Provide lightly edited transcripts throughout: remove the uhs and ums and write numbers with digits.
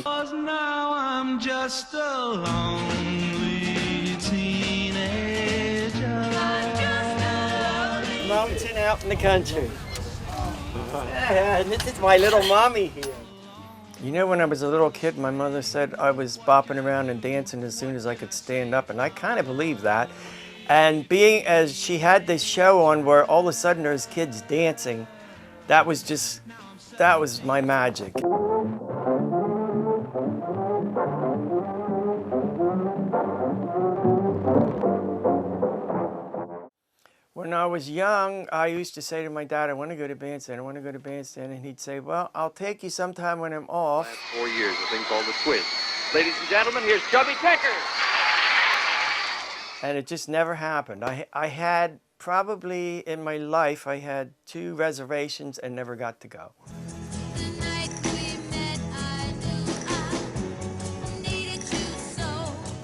Cause now I'm just a lonely teenager. Mountain out in the country. Yeah, and this is my little mommy here. You know, when I was a little kid, my mother said I was bopping around and dancing as soon as I could stand up, and I kind of believe that. And being as she had this show on where all of a sudden there's kids dancing, that was my magic. When I was young, I used to say to my dad, I want to go to Bandstand, I want to go to Bandstand, and he'd say, well, I'll take you sometime when I'm off. Last 4 years, a thing called the quiz. Ladies and gentlemen, here's Chubby Checker. And it just never happened. I had probably in my life, I had 2 reservations and never got to go.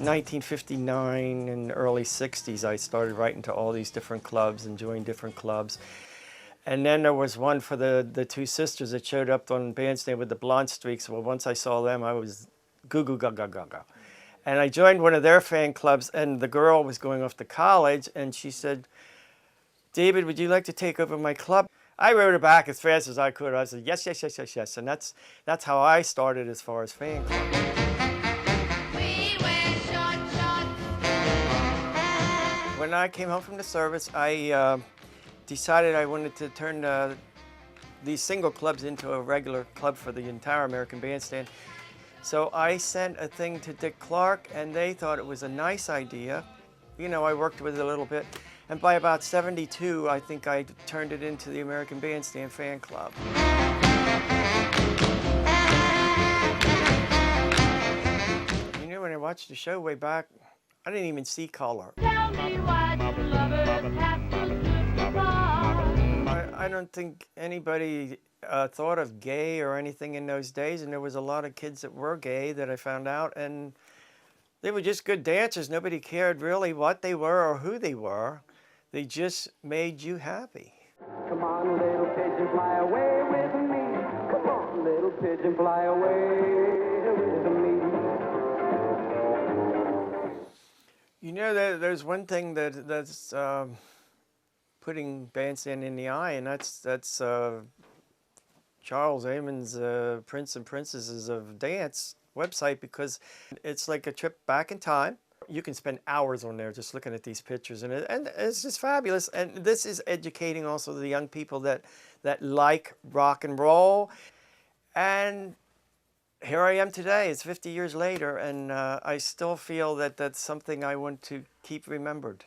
1959 and early 60s, I started writing to all these different clubs and joined different clubs. And then there was one for the 2 sisters that showed up on Bandstand with the blonde streaks. Well, once I saw them, I was goo goo gaga gaga. And I joined one of their fan clubs, and the girl was going off to college, and she said, David, would you like to take over my club? I wrote her back as fast as I could. I said, yes, yes, yes, yes, yes. And that's how I started as far as fan club. When I came home from the service, I decided I wanted to turn these single clubs into a regular club for the entire American Bandstand. So I sent a thing to Dick Clark, and they thought it was a nice idea. You know, I worked with it a little bit. And by about 72, I think I turned it into the American Bandstand Fan Club. You know, when I watched the show way back, I didn't even see color. I don't think anybody thought of gay or anything in those days, and there was a lot of kids that were gay that I found out, and they were just good dancers. Nobody cared really what they were or who they were. They just made you happy. Come on, little pigeon, fly away with me. Come on, little pigeon, fly away with me. You know, there's one thing that's putting Bandstand in the eye, and that's Charles Amon's Prince and Princesses of Dance website, because it's like a trip back in time. You can spend hours on there just looking at these pictures, and it's just fabulous. And this is educating also the young people that like rock and roll. And here I am today. It's 50 years later, and I still feel that that's something I want to keep remembered.